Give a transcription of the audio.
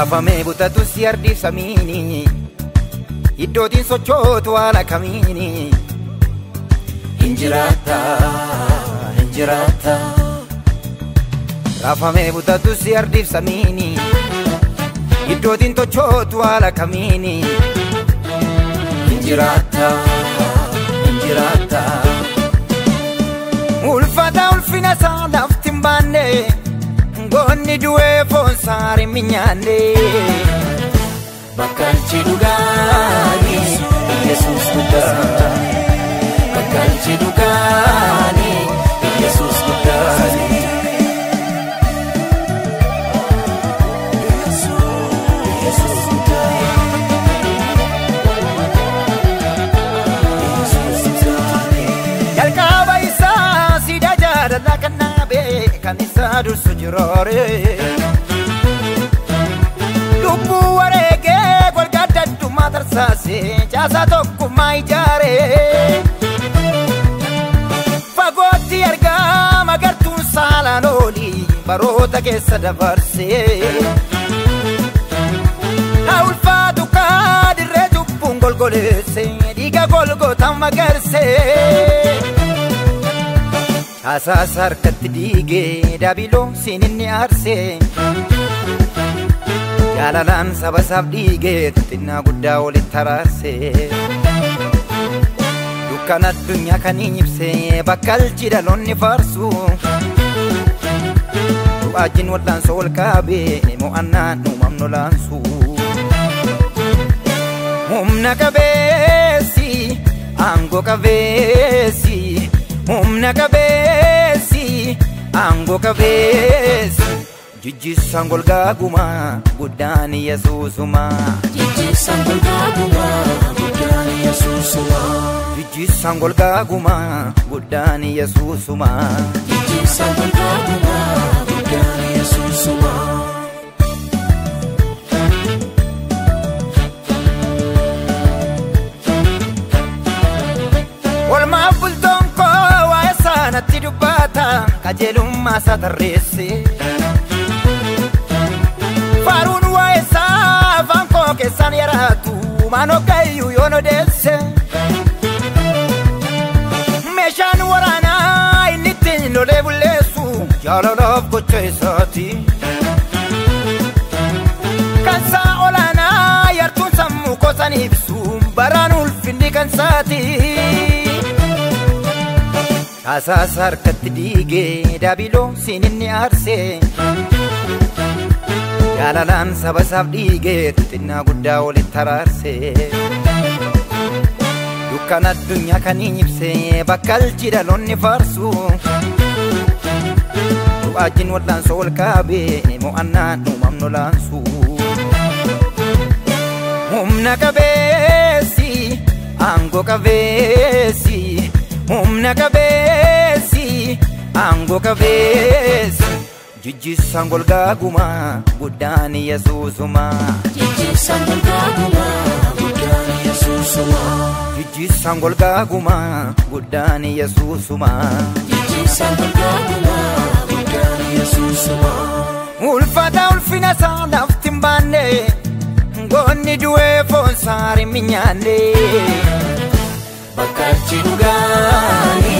Afame butatu si ardif samini Iddotin sochotu ala kamini Injirata, injirata Afame butatu si ardif samini Iddotin sochotu ala kamini Injirata, injirata Ulfata ulfina sa laftin banne Gonni due fonsari mignane Bakkalchi dugani Jesus dugani Bakkalchi dugani Jesus dugani Yalkaba isa sida jadala kanabe kanisa dursu jirore Lubu warege golgadaddu matarsase jasa tokku maijare Fagoti arga magartun salanoli barota keessa dabarse Ulfaatu kadirre jubbun golgolese diga golgota magarse Asas harkatti diige dabilo sininni arse Jalalan sabasab diige xinnaa guddaa walitti taraarse Dukkan addunyaa kan ibse bakkalchi dhaloonni faarsu Du'aajin wal'aansa wal qaabe mo'annaan uumamnu laansu Humna qabeessi aangoo qabeessi Humna qabeessi aangoo qabeessi Jijjiirraan golgaaguma guddaan Yesuusuma Jijjiirraan golgaaguma guddaan Yesuusuma Jijjiirraan golgaaguma guddaan Yesuusuma Jijjiirraan golgaaguma guddaan Yesuusuma Olmaaf bultoon koo waa'ee sanatti dubbata qajeelummaa isaa tarreesse Faaruun waa'ee isaa afaan koo keessaan yaraatu maanoo gayyuu yoon odeesse Meeshaan waraanaa inni ittiin lolee bulleessu jaalalaaf gocha isaati Kansaa olaanaa yartuun sammuu koosan ibsu baraan ulfinni kan isaati Asas harkatti diige dabilo sininni arse Jalalan sabasaaf diige xinnaa guddaa walitti taraarse Dukkan addunyaa kan ibse bakkalchi dhaloonni faarsu Du'aajin wal'aansa wal qaabe mo'annaan uumamnu laansu Humna qabeessi aangoo qabeessi Humna qabeessi aangoo qabeessi Jijjiirraan golgaaguma guddaan Yesuusuma Jijjiirraan golgaaguma guddaan Yesuusuma Jijjiirraan golgaaguma guddaan Yesuusuma Jijjiirraan golgaaguma guddaan Yesuusuma Ulfata ulfina isaa laftin baanne Gonni du'ee foonsaari mignane Bakkalchi dugani